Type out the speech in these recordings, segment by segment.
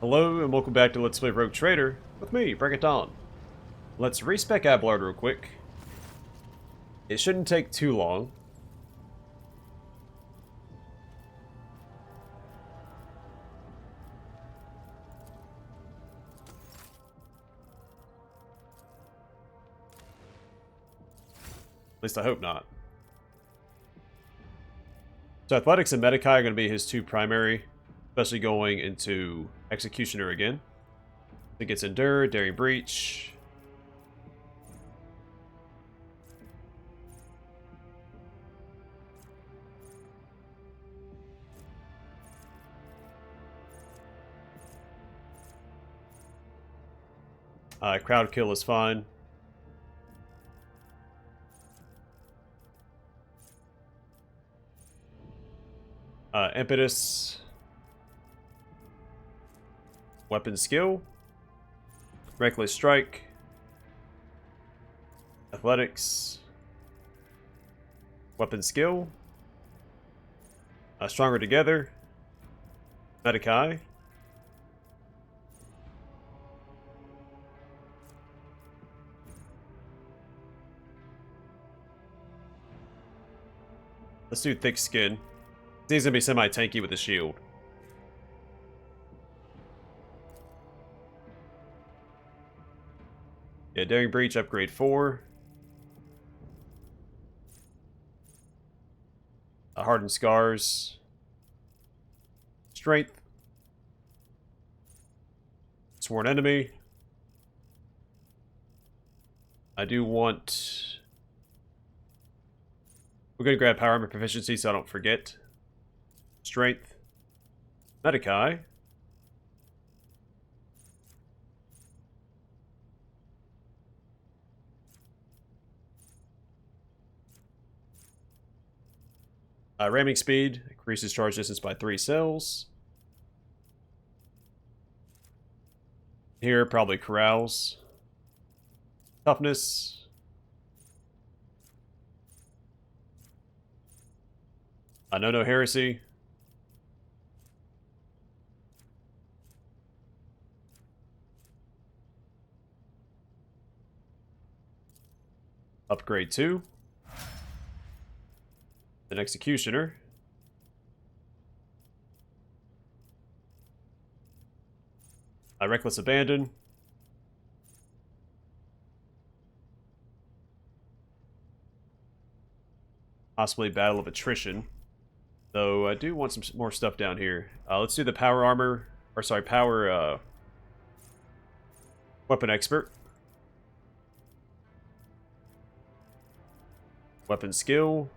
Hello and welcome back to Let's Play Rogue Trader with me, Break It Dawn. Let's respec Abelard real quick. It shouldn't take too long. At least I hope not. So Athletics and Medicae are going to be his two primary, especially going into Executioner again. I think it's Endure, Daring Breach. Crowd Kill is fine. Impetus. Weapon Skill. Reckless Strike. Athletics. Weapon Skill. Stronger Together. Medicae. Let's do Thick Skin. He's gonna be semi-tanky with the shield. Yeah, Daring Breach, upgrade 4. Hardened Scars. Strength. Sworn Enemy. I do want... We're going to grab Power Armor Proficiency so I don't forget. Strength. Medicae. Ramming Speed. Increases charge distance by 3 cells. Here, probably Corrals. Toughness. No Heresy. Upgrade 2. An Executioner. Reckless Abandon. Possibly Battle of Attrition. Though I do want some more stuff down here. Let's do the Power Armor, or sorry, Power Weapon Expert. Weapon Skill.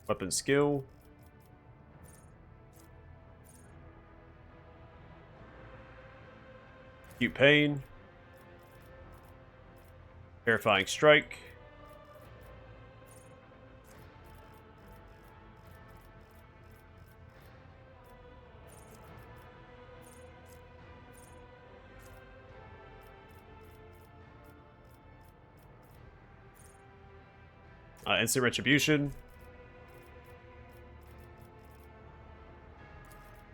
Weapon Skill. Acute Pain. Terrifying Strike. Instant Retribution.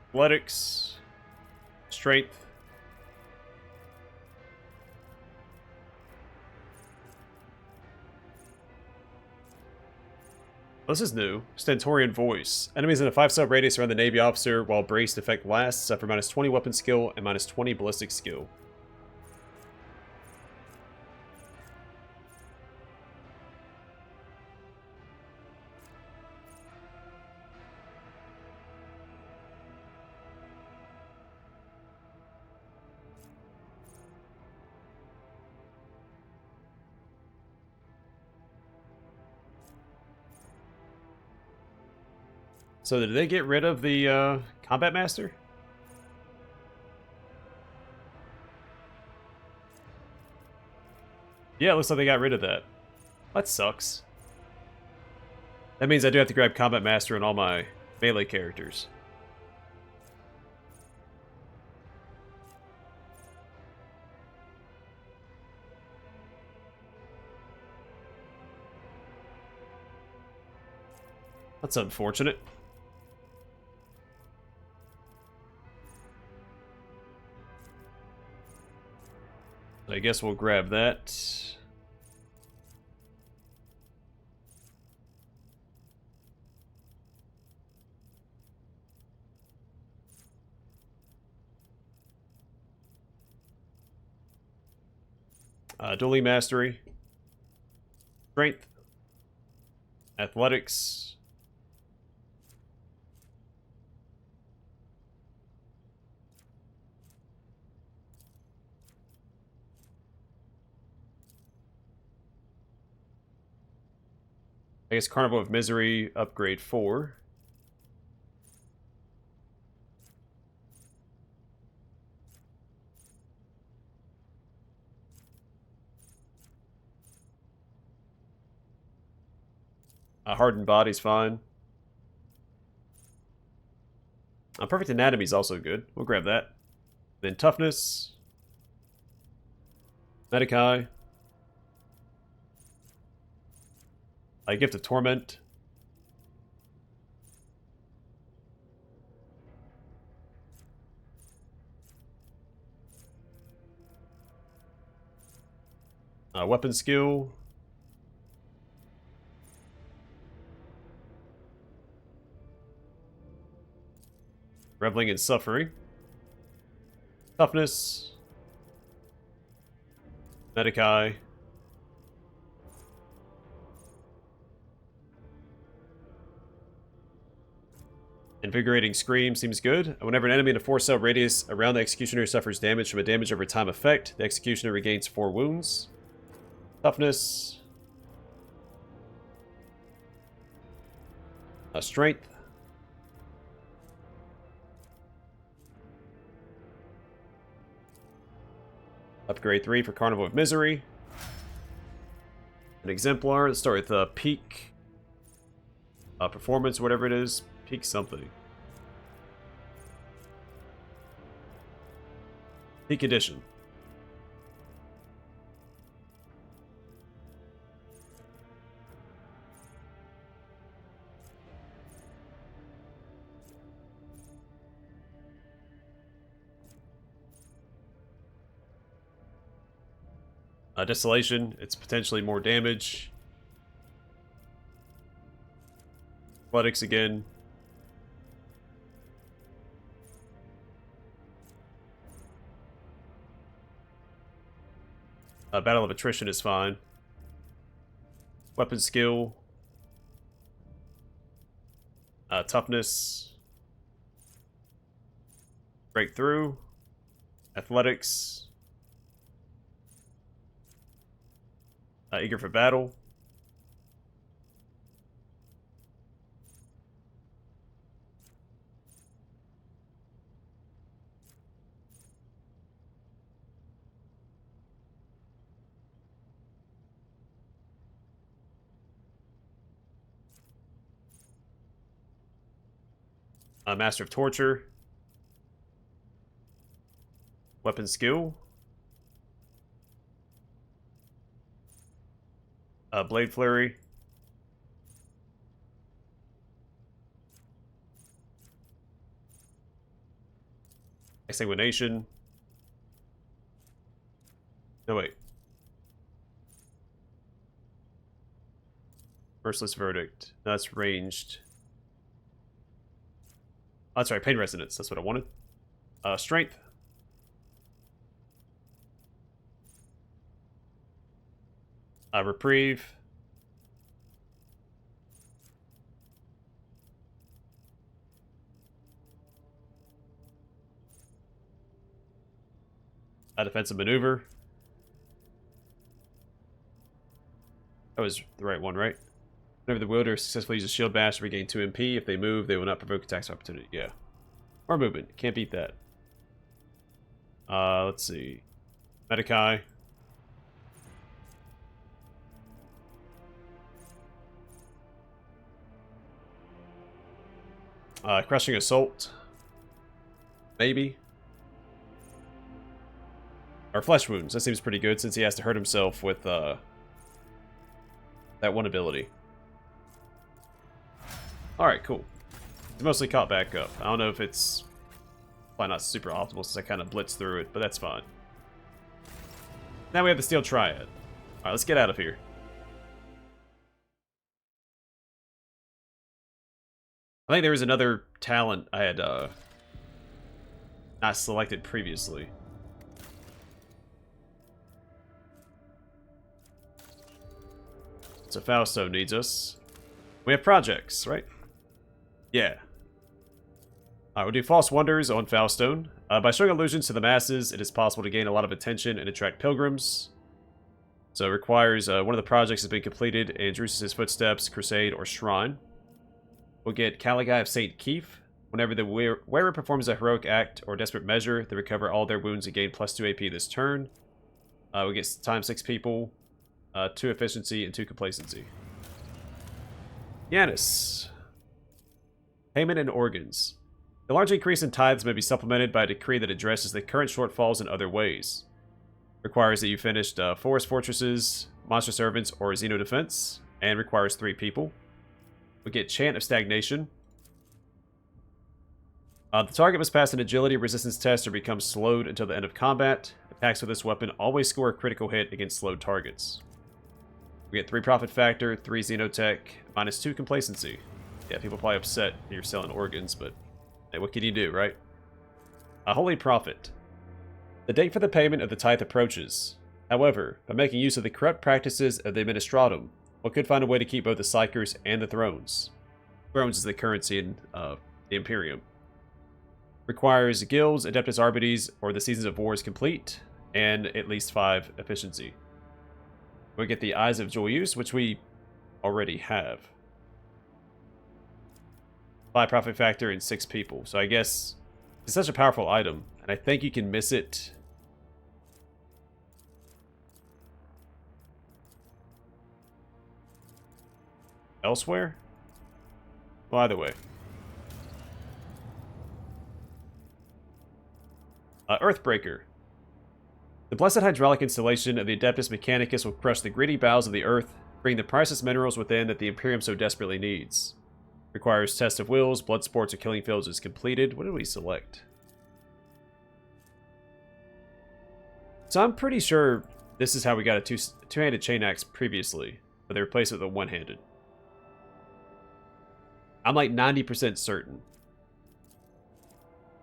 Athletics. Strength. Oh, this is new. Stentorian Voice. Enemies in a 5-sub radius around the Navy officer while braced effect lasts suffer minus 20 weapon skill and minus 20 ballistic skill. So did they get rid of the Combat Master? Yeah, it looks like they got rid of that. That sucks. That means I do have to grab Combat Master on all my melee characters. That's unfortunate. I guess we'll grab that. Dueling Mastery. Strength. Athletics. I guess Carnival of Misery, upgrade 4. Hardened Body's fine. Perfect Anatomy's also good. We'll grab that. Then Toughness. Medicae. Gift of Torment. Weapon Skill. Reveling in Suffering. Toughness. Medicae. Invigorating Scream seems good. Whenever an enemy in a 4-cell radius around the Executioner suffers damage from a damage over time effect, the Executioner regains 4 wounds. Toughness. Strength. Upgrade 3 for Carnival of Misery. An Exemplar. Let's start with Peak. Performance, whatever it is. Peak something. Peak Edition. Desolation, it's potentially more damage. Athletics again. Battle of Attrition is fine. Weapon Skill. Toughness. Breakthrough. Athletics. Eager for Battle. Master of Torture. Weapon Skill. Blade Flurry. Exsanguination. No, wait. Merciless Verdict. No, that's ranged. Oh, that's right, Pain Resonance. That's what I wanted. Strength. Reprieve. Defensive Maneuver. That was the right one, right? Whenever the wielder successfully uses Shield Bash to regain 2 MP, if they move, they will not provoke attacks of opportunity. Yeah. Or movement. Can't beat that. Let's see. Medicae. Crushing Assault. Maybe. Or Flesh Wounds. That seems pretty good since he has to hurt himself with that one ability. Alright, cool. It's mostly caught back up. I don't know if it's probably not super optimal since I kind of blitzed through it, but that's fine. Now we have the Steel Triad. Alright, let's get out of here. I think there was another talent I had not selected previously. So Fausto needs us. We have projects, right? Yeah. Alright, we'll do False Wonders on Faustone. By showing illusions to the masses, it is possible to gain a lot of attention and attract pilgrims. So it requires one of the projects has been completed in Drusus' Footsteps, Crusade, or Shrine. We'll get Caligai of St. Keith. Whenever the wearer performs a heroic act or desperate measure, they recover all their wounds and gain +2 AP this turn. We get times 6 people, 2 efficiency, and 2 complacency. Yanis. Payment and organs. The large increase in tithes may be supplemented by a decree that addresses the current shortfalls in other ways. Requires that you finished Forest Fortresses, Monster Servants, or Xeno Defense, and requires 3 people. We get Chant of Stagnation. The target must pass an agility resistance test or become slowed until the end of combat. Attacks with this weapon always score a critical hit against slowed targets. We get 3 Profit Factor, 3 Xenotech, -2 Complacency. Yeah, people probably upset you're selling organs, but hey, what can you do, right? A Holy Prophet. The date for the payment of the tithe approaches. However, by making use of the corrupt practices of the Administratum, one could find a way to keep both the Psychers and the Thrones. Thrones is the currency in the Imperium. Requires Guilds, Adeptus Arbites, or the Seasons of War is complete, and at least 5 efficiency. We get the Eyes of Joyeuse, which we already have. 5 Profit Factor and 6 people. So I guess it's such a powerful item, and I think you can miss it. Elsewhere? Well, either way. Earthbreaker. The blessed hydraulic installation of the Adeptus Mechanicus will crush the greedy bowels of the earth, bringing the priceless minerals within that the Imperium so desperately needs. Requires Test of Wills, Blood Sports, or Killing Fields is completed. What did we select? So I'm pretty sure this is how we got a two-handed chain axe previously, but they replaced it with a one-handed. I'm like 90% certain.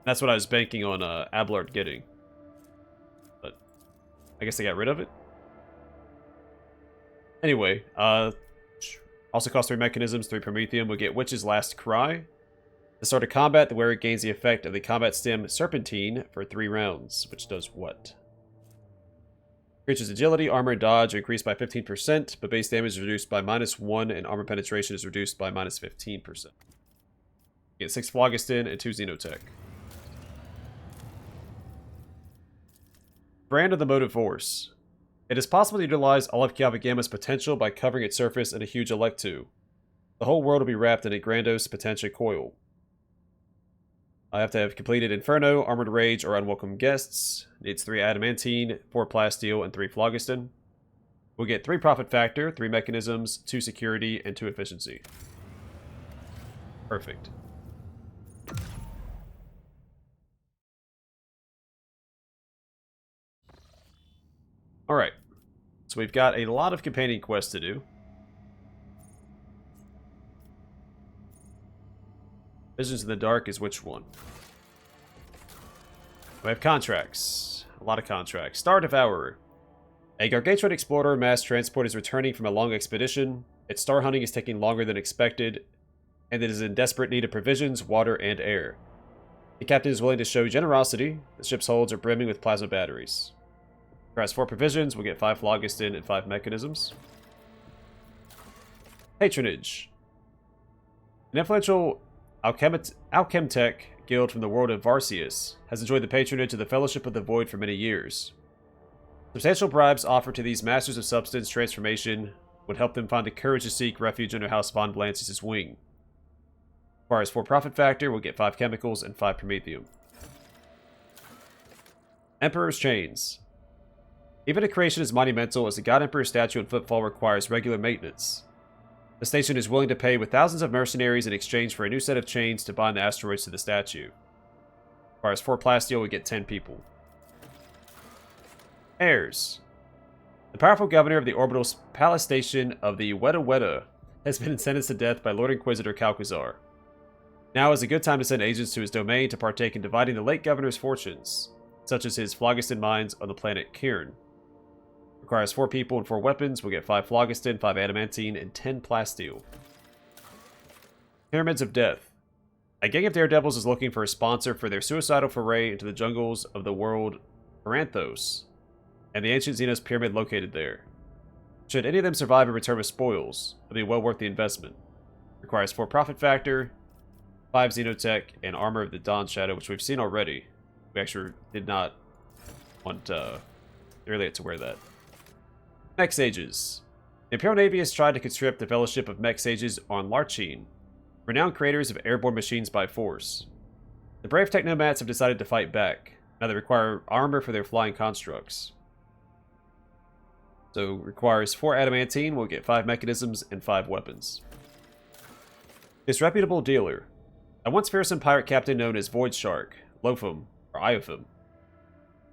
That's what I was banking on Abelard getting. But I guess they got rid of it. Anyway, also costs 3 mechanisms, 3 Prometheum. We'll get Witch's Last Cry. To start a combat, the wearer gains the effect of the combat stem Serpentine for 3 rounds, which does what? Creature's agility, armor, and dodge are increased by 15%, but base damage is reduced by -1, and armor penetration is reduced by -15%. Get 6 Phlogiston and 2 Xenotech. Brand of the Motive Force. It is possible to utilize all of Kiavagamma's potential by covering its surface in a huge Electu. The whole world will be wrapped in a grandiose Potentia coil. I have to have completed Inferno, Armored Rage, or Unwelcome Guests. Needs 3 Adamantine, 4 Plasteel, and 3 Phlogiston. We'll get 3 Profit Factor, 3 Mechanisms, 2 Security, and 2 Efficiency. Perfect. Alright. So we've got a lot of companion quests to do. Visions in the Dark is which one? We have contracts. A lot of contracts. Star Devourer. A Gargantuan explorer mass transport is returning from a long expedition. Its star hunting is taking longer than expected, and it is in desperate need of provisions, water, and air. The captain is willing to show generosity. The ship's holds are brimming with plasma batteries. Requires 4 provisions. We'll get 5 Phlogiston and 5 mechanisms. Patronage. An influential Alchemtech guild from the world of Varsius has enjoyed the patronage of the Fellowship of the Void for many years. Substantial bribes offered to these masters of substance transformation would help them find the courage to seek refuge under House von Blancis' wing. Requires 4 Profit Factor. We'll get 5 Chemicals and 5 Prometheum. Emperor's Chains. Even a creation as monumental as the God Emperor statue in Footfall requires regular maintenance. The station is willing to pay with thousands of mercenaries in exchange for a new set of chains to bind the asteroids to the statue. Requires 4 Plasteel, we get 10 people. Heirs. The powerful governor of the orbital palace station of the Weta Weta has been sentenced to death by Lord Inquisitor Calcazar. Now is a good time to send agents to his domain to partake in dividing the late governor's fortunes, such as his phlogiston mines on the planet Kirn. Requires 4 people and 4 weapons. We'll get 5 phlogiston, 5 adamantine, and 10 plasteel. Pyramids of Death. A gang of daredevils is looking for a sponsor for their suicidal foray into the jungles of the world Paranthos, and the ancient Xenos pyramid located there. Should any of them survive and return with spoils, it'll be well worth the investment. Requires 4 profit factor, 5 xenotech, and armor of the Dawn Shadow, which we've seen already. We actually did not want Earlier to wear that. Mech Sages. The Imperial Navy has tried to conscript the Fellowship of Mech Sages on Larchine, renowned creators of airborne machines by force. The brave technomats have decided to fight back. Now they require armor for their flying constructs. So requires 4 adamantine, we'll get 5 mechanisms and 5 weapons. Disreputable Dealer. A once fearsome pirate captain known as Void Shark, Lopham, or Iopham,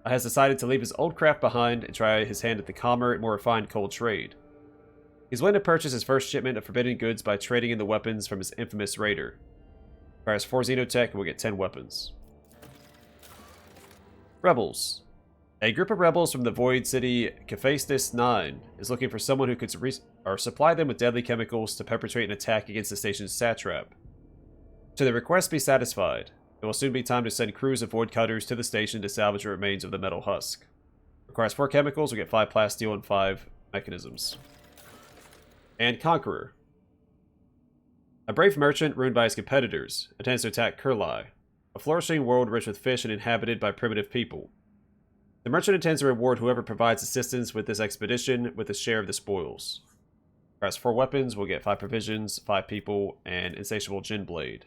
has decided to leave his old craft behind and try his hand at the calmer and more refined cold trade. He's willing to purchase his first shipment of forbidden goods by trading in the weapons from his infamous raider. Requires 4 xenotech and we'll get 10 weapons. Rebels. A group of rebels from the Void City Hephaestus 9 is looking for someone who could supply them with deadly chemicals to perpetrate an attack against the station's satrap. Should the request be satisfied, it will soon be time to send crews of Void Cutters to the station to salvage the remains of the metal husk. Requires 4 chemicals, we'll get 5 plasteel and 5 mechanisms. And Conqueror. A brave merchant ruined by his competitors intends to attack Kurlai, a flourishing world rich with fish and inhabited by primitive people. The merchant intends to reward whoever provides assistance with this expedition with a share of the spoils. Requires 4 weapons, we'll get 5 provisions, 5 people, and Insatiable Gin Blade.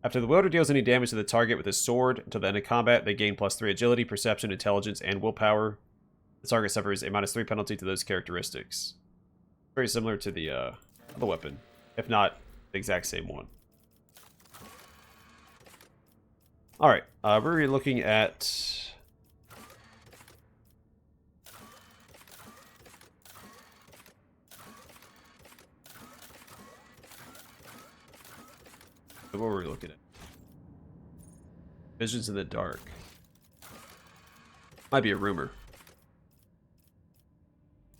After the wielder deals any damage to the target with his sword until the end of combat, they gain +3 agility, perception, intelligence, and willpower. The target suffers a -3 penalty to those characteristics. Very similar to the other weapon, if not the exact same one. Alright, we're looking at... What were we looking at? Visions in the Dark. Might be a rumor.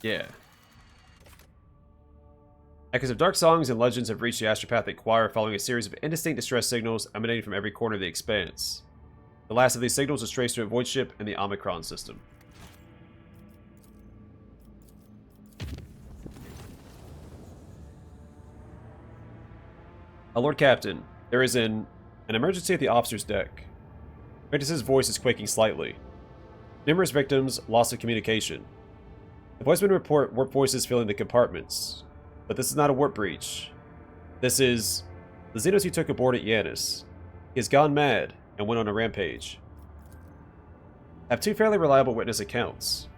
Yeah. Echoes of dark songs and legends have reached the astropathic choir following a series of indistinct distress signals emanating from every corner of the expanse. The last of these signals is traced to a void ship in the Omicron system. Lord Captain, there is an emergency at the officer's deck. Victus's voice is quaking slightly. Numerous victims, loss of communication. The voicemen report warp voices filling the compartments. But this is not a warp breach. This is the Xenos he took aboard at Yanis. He has gone mad and went on a rampage. I have 2 fairly reliable witness accounts.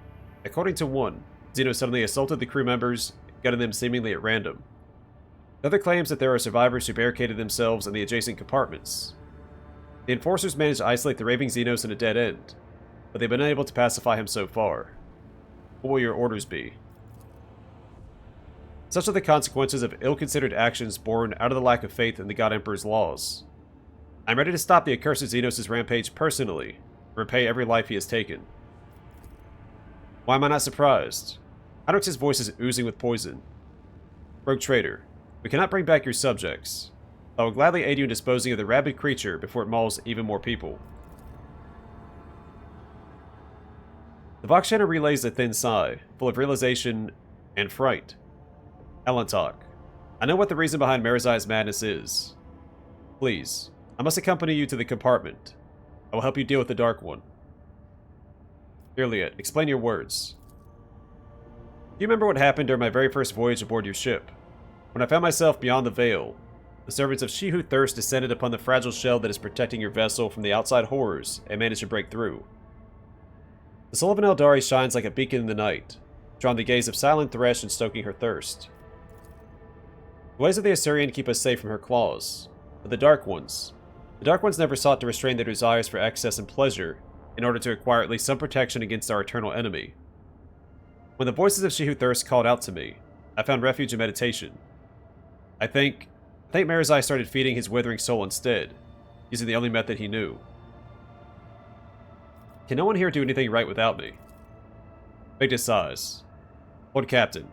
According to one, Xenos suddenly assaulted the crew members, gunning them seemingly at random. The other claims that there are survivors who barricaded themselves in the adjacent compartments. The enforcers managed to isolate the raving Xenos in a dead end, but they've been unable to pacify him so far. What will your orders be? Such are the consequences of ill-considered actions born out of the lack of faith in the God Emperor's laws. I am ready to stop the accursed Xenos' rampage personally, and repay every life he has taken. Why am I not surprised? Hydrox's voice is oozing with poison. Rogue traitor, we cannot bring back your subjects. I will gladly aid you in disposing of the rabid creature before it mauls even more people. The Vox channel relays a thin sigh, full of realization and fright. Elantok, I know what the reason behind Marazhai's madness is. Please, I must accompany you to the compartment. I will help you deal with the Dark One. Iliad, explain your words. Do you remember what happened during my very first voyage aboard your ship? When I found myself beyond the veil, the servants of She Who Thirsts descended upon the fragile shell that is protecting your vessel from the outside horrors and managed to break through. The soul of an Eldari shines like a beacon in the night, drawing the gaze of silent Thresh and stoking her thirst. The ways of the Assyrian keep us safe from her claws, but the Dark Ones never sought to restrain their desires for excess and pleasure in order to acquire at least some protection against our eternal enemy. When the voices of She Who Thirsts called out to me, I found refuge in meditation. I think Marazhai started feeding his withering soul instead, using the only method he knew. Can no one here do anything right without me? Victus sighs. Lord Captain,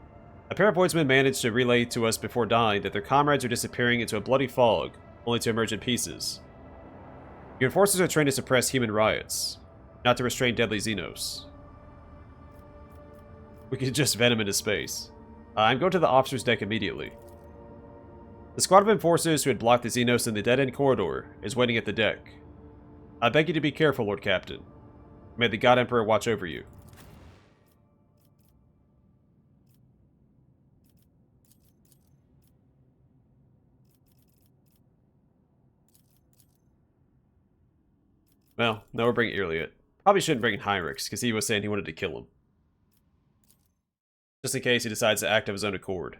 a pair of voidsmen managed to relay to us before dying that their comrades are disappearing into a bloody fog, only to emerge in pieces. Your enforcers are trained to suppress human riots, not to restrain deadly Xenos. We could just venom into space. I'm going to the officer's deck immediately. The squad of enforcers who had blocked the Xenos in the dead-end corridor is waiting at the deck. I beg you to be careful, Lord Captain. May the God Emperor watch over you. Well, now we're bringing Irliot. Probably shouldn't bring in Heinrichs, because he was saying he wanted to kill him. Just in case he decides to act of his own accord.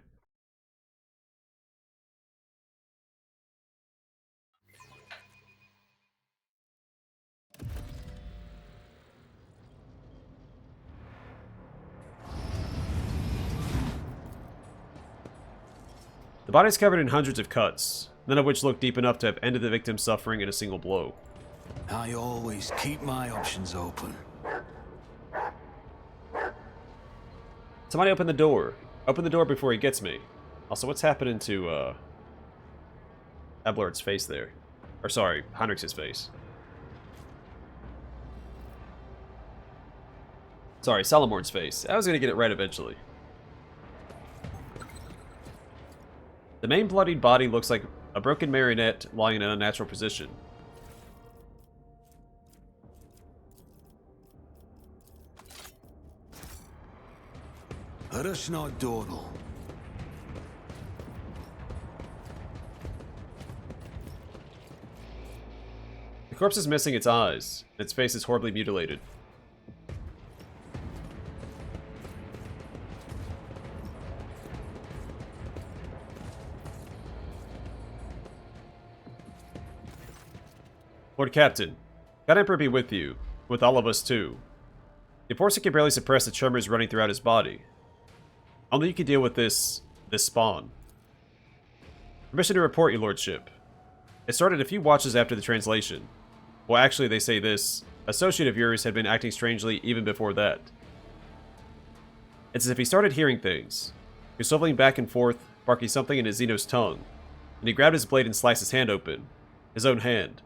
The body's covered in hundreds of cuts, none of which look deep enough to have ended the victim's suffering in a single blow. I always keep my options open. Somebody open the door. Open the door before he gets me. Also, what's happening to, Abelard's face there? Or sorry, Heinrich's face. Sorry, Salamorn's face. I was gonna get it right eventually. The main bloodied body looks like a broken marionette lying in an unnatural position. Let us not dawdle. The corpse is missing its eyes, and its face is horribly mutilated. Lord Captain, God Emperor be with you, with all of us too. The enforcer can barely suppress the tremors running throughout his body. Only you can deal with this spawn. Permission to report, your lordship. It started a few watches after the translation. Well, actually, they say this associate of yours had been acting strangely even before that. It's as if he started hearing things. He was swiveling back and forth, barking something in his Xenos tongue, and he grabbed his blade and sliced his hand open. His own hand.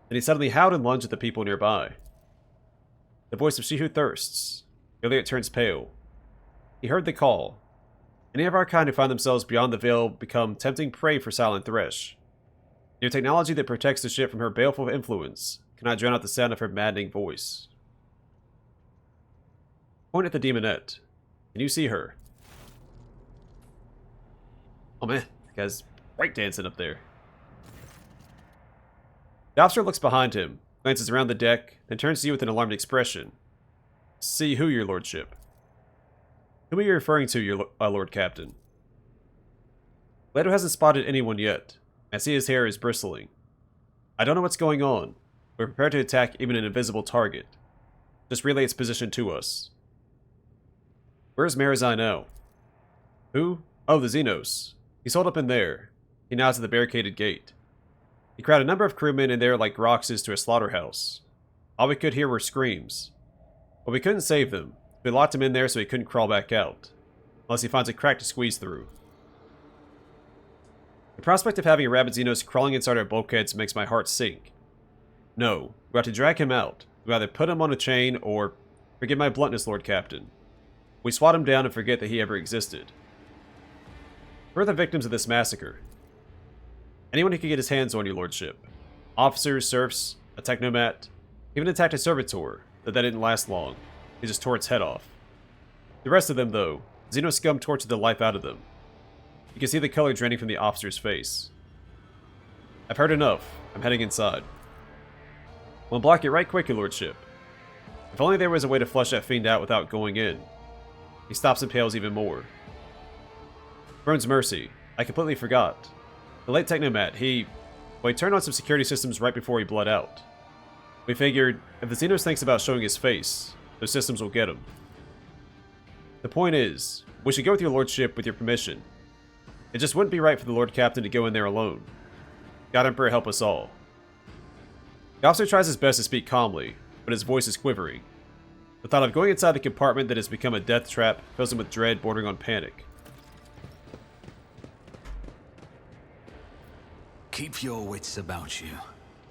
Then he suddenly howled and lunged at the people nearby. The voice of She Who Thirsts. Owlcat turns pale. He heard the call. Any of our kind who find themselves beyond the veil become tempting prey for Silent Thresh. Your technology that protects the ship from her baleful influence cannot drown out the sound of her maddening voice. Point at the demonette. Can you see her? Oh man, the guy's breakdancing up there. The officer looks behind him, glances around the deck, then turns to you with an alarmed expression. See who, your lordship? Who are you referring to, your Lord Captain? Leto hasn't spotted anyone yet. I see his hair is bristling. I don't know what's going on. We're prepared to attack even an invisible target. Just relay its position to us. Where's Marazhai now? Who? Oh, the Xenos. He's holed up in there. He nods at the barricaded gate. He crowded a number of crewmen in there like Roxes to a slaughterhouse. All we could hear were screams. But we couldn't save them. We locked him in there so he couldn't crawl back out. Unless he finds a crack to squeeze through. The prospect of having a rabid Xenos crawling inside our bulkheads makes my heart sink. No, we have to drag him out. We either put him on a chain or... Forgive my bluntness, Lord Captain. We swat him down and forget that he ever existed. Who are the victims of this massacre? Anyone who could get his hands on, your lordship. Officers, serfs, a technomat, even attacked a servitor, though that didn't last long. He just tore its head off. The rest of them, though, Xeno scum tortured the life out of them. You can see the color draining from the officer's face. I've heard enough. I'm heading inside. We'll block it right quick, your lordship. If only there was a way to flush that fiend out without going in. He stops and pales even more. Burns mercy. I completely forgot. The late Technomat, he turned on some security systems right before he bled out. We figured, if the Xenos thinks about showing his face, those systems will get him. The point is, we should go with your lordship with your permission. It just wouldn't be right for the Lord Captain to go in there alone. God Emperor help us all. The officer tries his best to speak calmly, but his voice is quivering. The thought of going inside the compartment that has become a death trap fills him with dread bordering on panic. Keep your wits about you.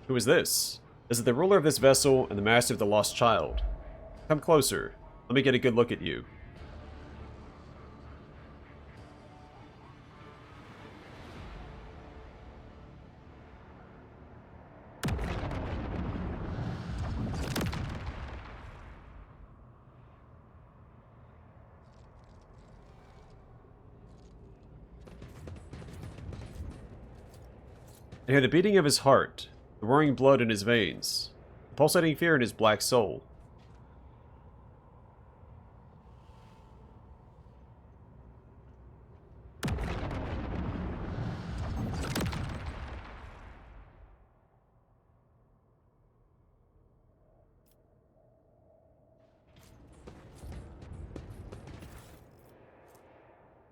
Who is this? Is it the ruler of this vessel and the master of the lost child? Come closer. Let me get a good look at you. I hear the beating of his heart, the roaring blood in his veins, the pulsating fear in his black soul.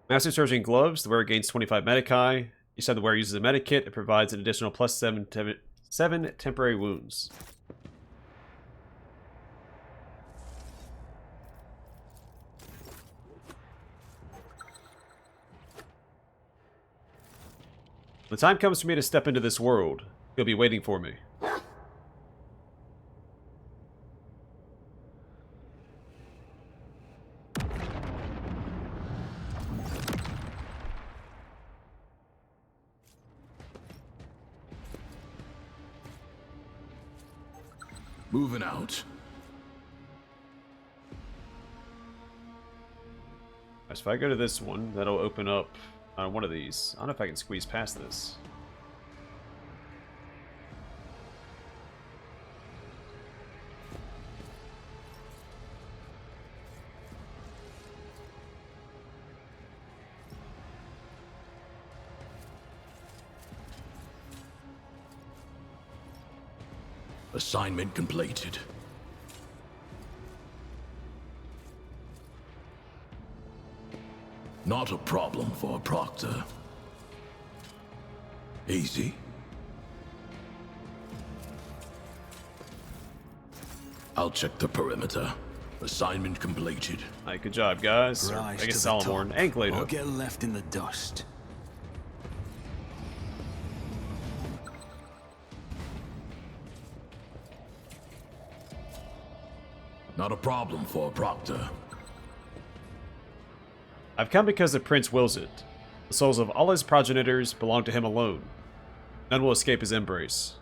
Master Surgeon Gloves, the wearer gains 25 Medicae. Each time the wearer uses a medikit, it provides an additional plus 7 temporary wounds. When the time comes for me to step into this world, he'll be waiting for me. Moving out. Alright, so if I go to this one, that'll open up one of these. I don't know if I can squeeze past this. Assignment completed. Not a problem for a proctor. Easy. I'll check the perimeter. Assignment completed. Alright, good job, guys. Or, Rise I guess to the Salamorn top, and or Gladio. get left in the dust. Not a problem for a proctor. I've come because the prince wills it. The souls of all his progenitors belong to him alone. None will escape his embrace.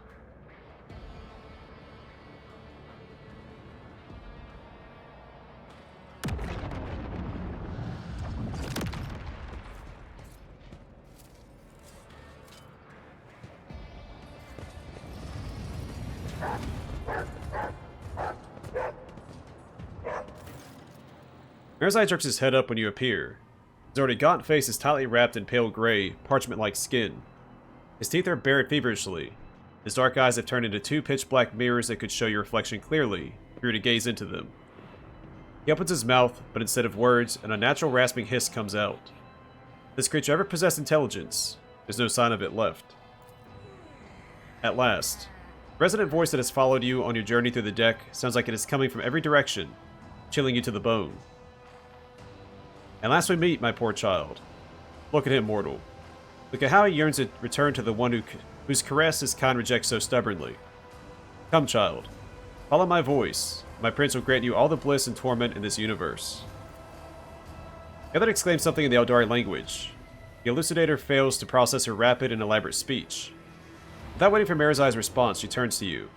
Marazhai jerks his head up when you appear. His already gaunt face is tightly wrapped in pale gray, parchment-like skin. His teeth are bared feverishly. His dark eyes have turned into two pitch-black mirrors that could show your reflection clearly, if you were to gaze into them. He opens his mouth, but instead of words, an unnatural rasping hiss comes out. If this creature ever possessed intelligence, there's no sign of it left. At last, the resonant voice that has followed you on your journey through the deck sounds like it is coming from every direction, chilling you to the bone. And last we meet, my poor child. Look at him, mortal. Look at how he yearns to return to the one whose caress his kind rejects so stubbornly. Come, child. Follow my voice. My prince will grant you all the bliss and torment in this universe. The other exclaims something in the Eldari language. The elucidator fails to process her rapid and elaborate speech. Without waiting for Marazhai's response, she turns to you.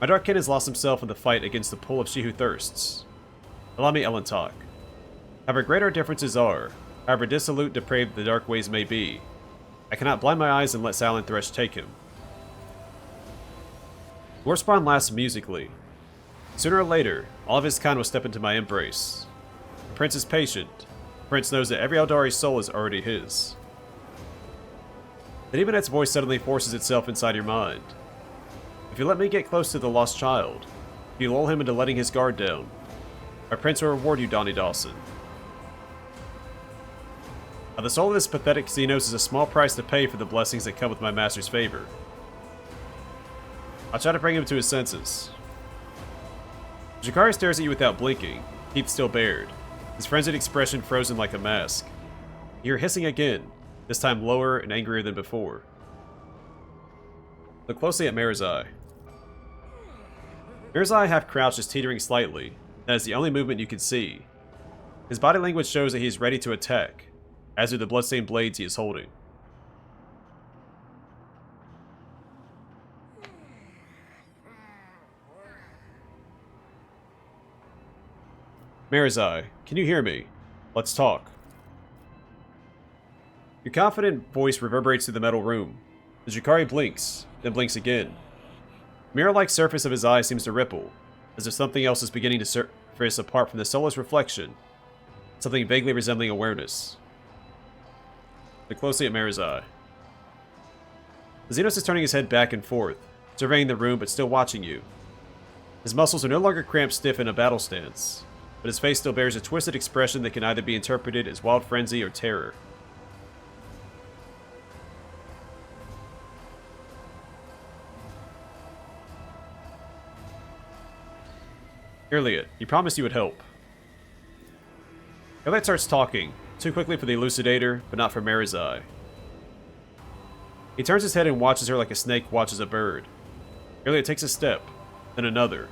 My dark kin has lost himself in the fight against the pull of she who thirsts. Allow me, Ellen, talk. However great our differences are, however dissolute, depraved the dark ways may be, I cannot blind my eyes and let Silent Thresh take him. War spawn lasts musically. Sooner or later, all of his kind will step into my embrace. The prince is patient. The prince knows that every Eldari soul is already his. The Demonette's voice suddenly forces itself inside your mind. If you let me get close to the lost child, if you lull him into letting his guard down, our prince will reward you, Donnie Dawson. Now, the soul of this pathetic Xenos is a small price to pay for the blessings that come with my master's favor. I'll try to bring him to his senses. Jakari stares at you without blinking, teeth still bared, his frenzied expression frozen like a mask. You hear hissing again, this time lower and angrier than before. Look closely at Marazhai. Marazhai, half crouched, is teetering slightly. That is the only movement you can see. His body language shows that he is ready to attack, as do the bloodstained blades he is holding. Marazhai, can you hear me? Let's talk. Your confident voice reverberates through the metal room. The Jakari blinks, then blinks again. The mirror-like surface of his eye seems to ripple, as if something else is beginning to surface apart from the soulless reflection, something vaguely resembling awareness. Look closely at Marazhai. The Xenos is turning his head back and forth, surveying the room but still watching you. His muscles are no longer cramped stiff in a battle stance, but his face still bears a twisted expression that can either be interpreted as wild frenzy or terror. Elliot, you promised you would help. Elliot starts talking, too quickly for the elucidator, but not for Marazhai. He turns his head and watches her like a snake watches a bird. Elliot takes a step, then another.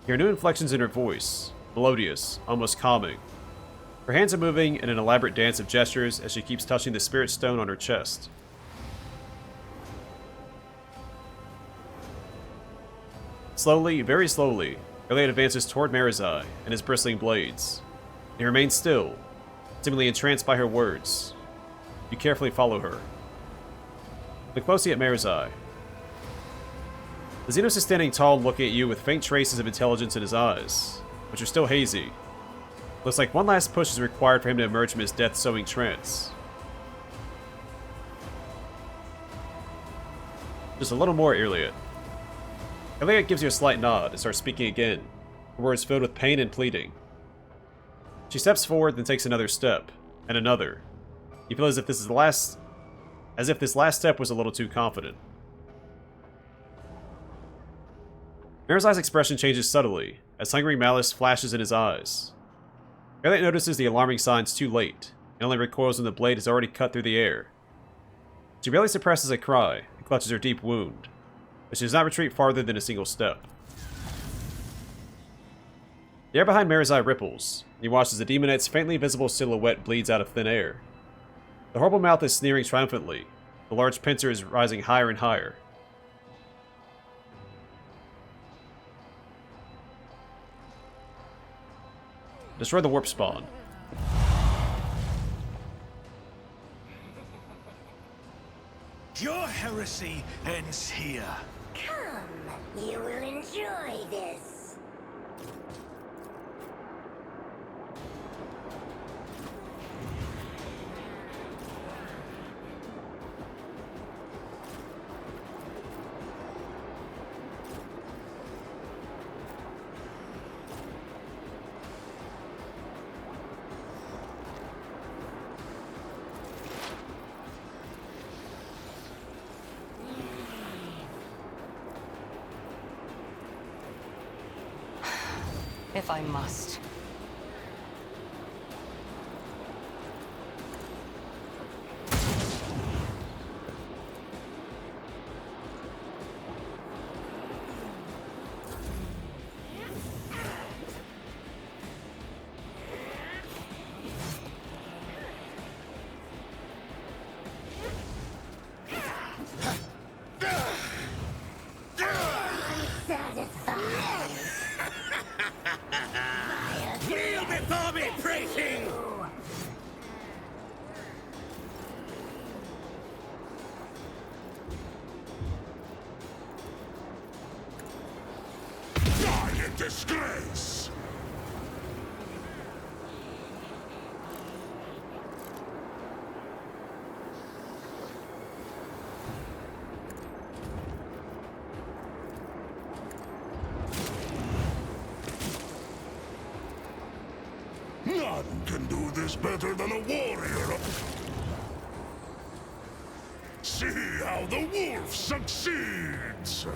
You hear new inflections in her voice, melodious, almost calming. Her hands are moving in an elaborate dance of gestures as she keeps touching the spirit stone on her chest. Slowly, very slowly, Elliot advances toward Marazhai and his bristling blades. He remains still, seemingly entranced by her words. You carefully follow her. Look closely at Marazhai. The Xenos is standing tall looking at you with faint traces of intelligence in his eyes, which are still hazy. Looks like one last push is required for him to emerge from his death-sowing trance. Just a little more, Elliot. Elliot gives you a slight nod and starts speaking again, her words filled with pain and pleading. She steps forward, then takes another step, and another. You feel as if this last step was a little too confident. Marazhai's expression changes subtly, as hungry malice flashes in his eyes. Elliot notices the alarming signs too late, and only recoils when the blade has already cut through the air. She barely suppresses a cry and clutches her deep wound, but she does not retreat farther than a single step. The air behind Marazhai ripples, and he watches the demonette's faintly visible silhouette bleeds out of thin air. The horrible mouth is sneering triumphantly, the large pincer is rising higher and higher. Destroy the warp spawn. Your heresy ends here. Come, you will enjoy this. If I must. Kneel before me, prating! Die in disgrace! None can do this better than a warrior. See how the wolf succeeds!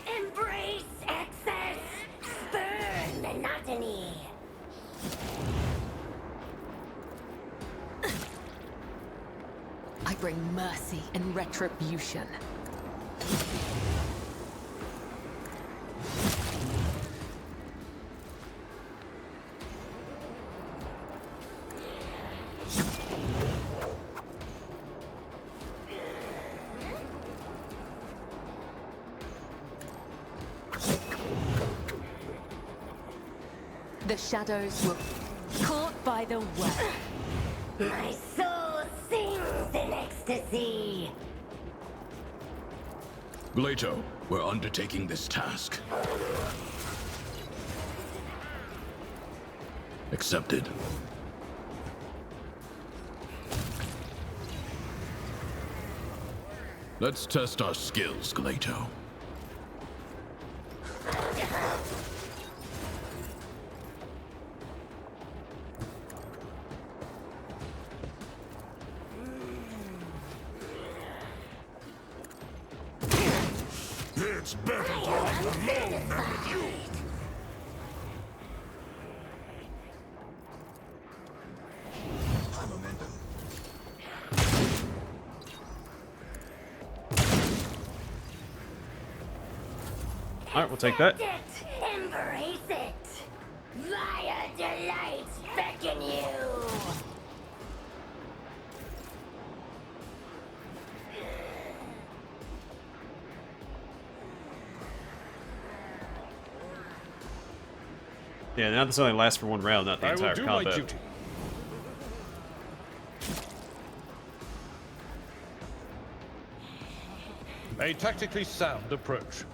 Embrace excess! Spurn monotony! I bring mercy and retribution. The shadows were caught by the web. My soul sings in ecstasy! Glato, we're undertaking this task. Accepted. Let's test our skills, Glato. It's better to fight alone than with you. Alright, we'll take that. Accept it! Embrace it! Via delights beckon you! Yeah, now this only lasts for one round, not the I will entire do combat. my duty. A tactically sound approach.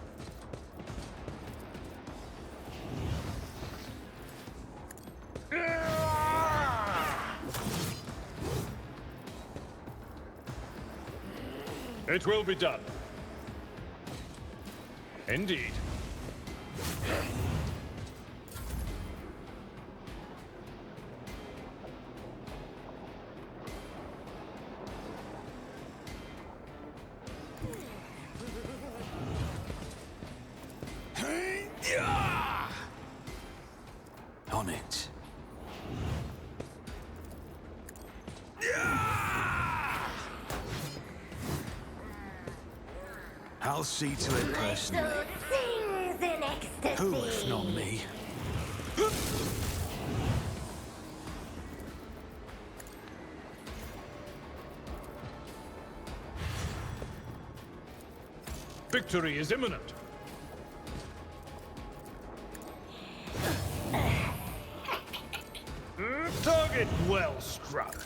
It will be done. Indeed. On it. I'll see to it personally. Soul sings in ecstasy! Who if not me? Victory is imminent. Target well struck.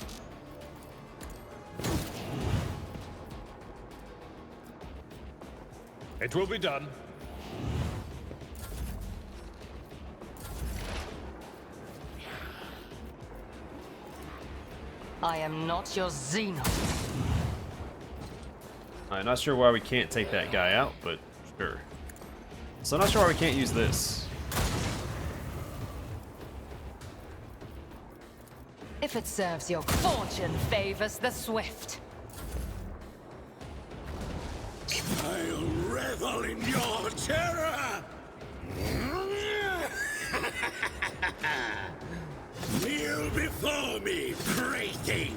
It will be done. I am not your Xenos. I'm not sure why we can't take that guy out, but sure. So I'm not sure why we can't use this. If it serves your fortune favors the swift. I'll revel in your terror! Kneel before me, prating!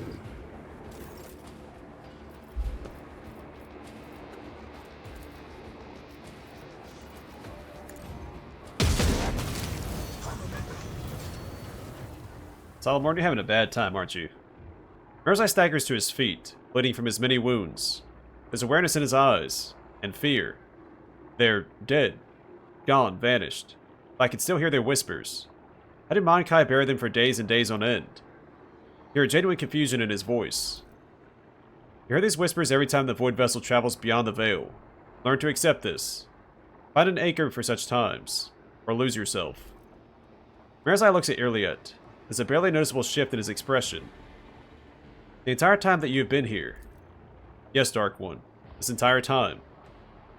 Solomon, you're having a bad time, aren't you? Marazhai staggers to his feet, bleeding from his many wounds. There's awareness in his eyes, and fear. They're dead. Gone, vanished. I can still hear their whispers. How did Mankai bury them for days and days on end? You hear genuine confusion in his voice. You hear these whispers every time the Void Vessel travels beyond the veil. Learn to accept this. Find an anchor for such times, or lose yourself. Marazhai looks at Owlcat. There's a barely noticeable shift in his expression. The entire time that you have been here. Yes, Dark One. This entire time.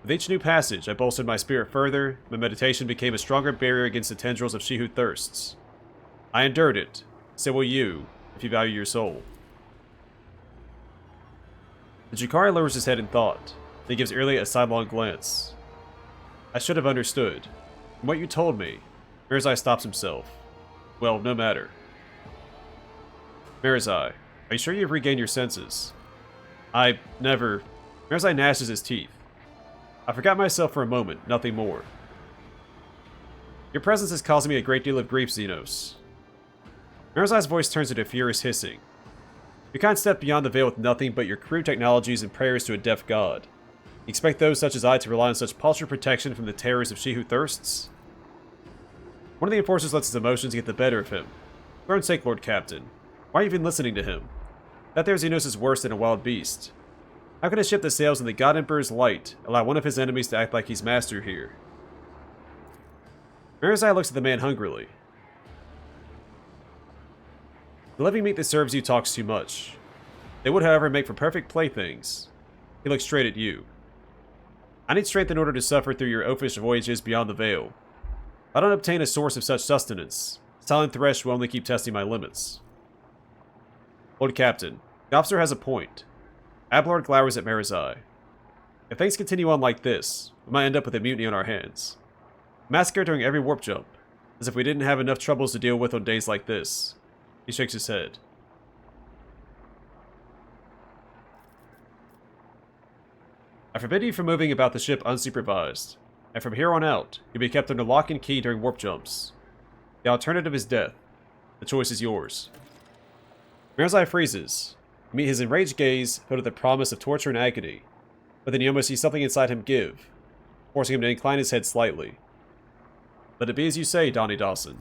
With each new passage, I bolstered my spirit further. My meditation became a stronger barrier against the tendrils of She Who Thirsts. I endured it. So will you, if you value your soul. The Jakari lowers his head in thought. Then he gives Owlcat a sidelong glance. I should have understood. From what you told me, Marazhai stops himself. Well, no matter. Marazhai, are you sure you've regained your senses? I never... Marazhai gnashes his teeth. I forgot myself for a moment, nothing more. Your presence is causing me a great deal of grief, Xenos. Marazhai's voice turns into furious hissing. You can't step beyond the veil with nothing but your crude technologies and prayers to a deaf god. You expect those such as I to rely on such paltry protection from the terrors of She Who Thirsts? One of the enforcers lets his emotions get the better of him. For your own sake, Lord Captain. Why are you even listening to him? That there Xenos is worse than a wild beast. How can a ship that sails in the God Emperor's light allow one of his enemies to act like he's master here? Marazhai looks at the man hungrily. The living meat that serves you talks too much. They would, however, make for perfect playthings. He looks straight at you. I need strength in order to suffer through your oafish voyages beyond the veil. If I don't obtain a source of such sustenance, Silent Thresh will only keep testing my limits. Lord Captain, the officer has a point. Abelard glowers at Marazhai. If things continue on like this, we might end up with a mutiny on our hands. Massacre during every warp jump, as if we didn't have enough troubles to deal with on days like this. He shakes his head. I forbid you from moving about the ship unsupervised, and from here on out, you'll be kept under lock and key during warp jumps. The alternative is death. The choice is yours. Marazhai freezes. You meet his enraged gaze, filled with the promise of torture and agony, but then you almost see something inside him give, forcing him to incline his head slightly. Let it be as you say, Donnie Dawson.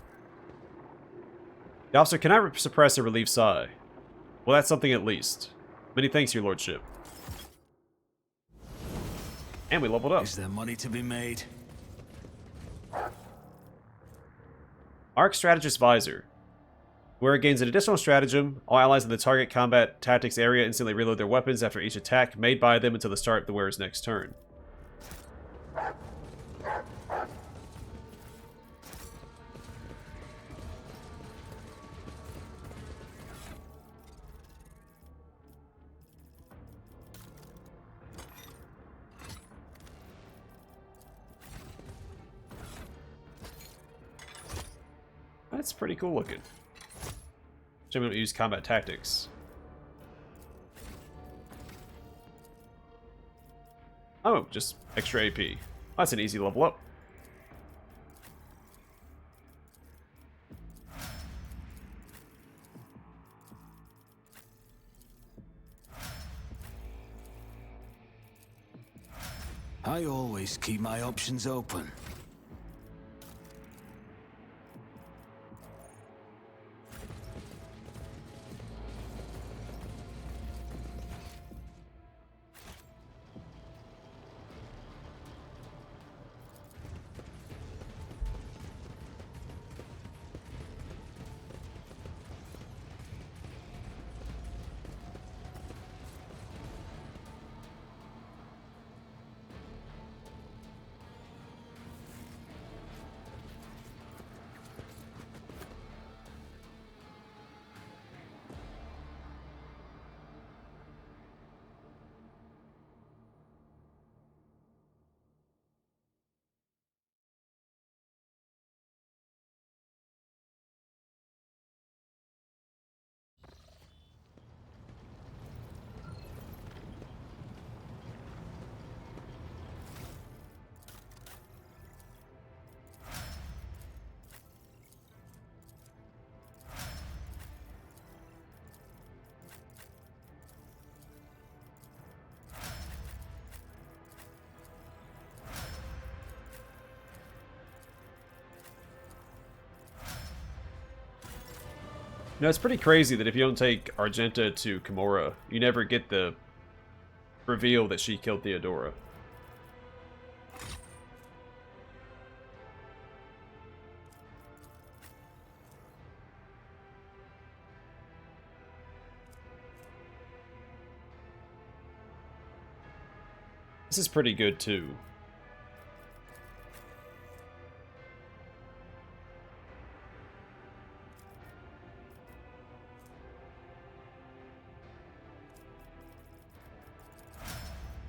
The officer cannot suppress a relieved sigh. Well, that's something at least. Many thanks, your lordship. And we leveled up. Is there money to be made? Arc Strategist Visor. Where it gains an additional stratagem, all allies in the target combat tactics area instantly reload their weapons after each attack made by them until the start of the wearer's next turn. That's pretty cool looking. I'm going to use combat tactics. Oh, just extra AP. That's an easy level up. I always keep my options open. You know, it's pretty crazy that if you don't take Argenta to Kimura, you never get the reveal that she killed Theodora. This is pretty good too.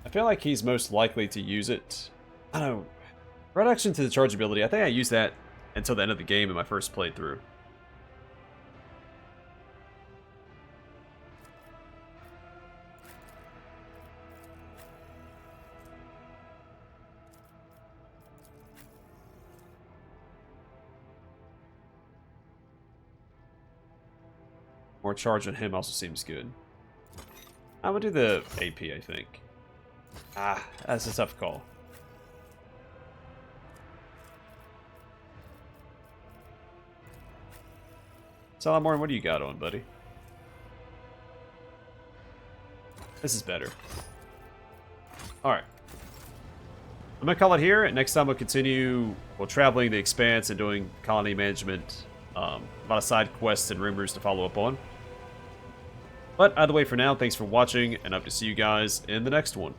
I feel like he's most likely to use it. I don't know. Reduction to the charge ability. I think I used that until the end of the game in my first playthrough. More charge on him also seems good. I'm gonna do the AP, I think. Ah, that's a tough call. Salamorn, what do you got on, buddy? This is better. Alright. I'm gonna call it here. Next time we'll continue, well, traveling the Expanse and doing colony management. A lot of side quests and rumors to follow up on. But either way, for now, thanks for watching, and I hope to see you guys in the next one.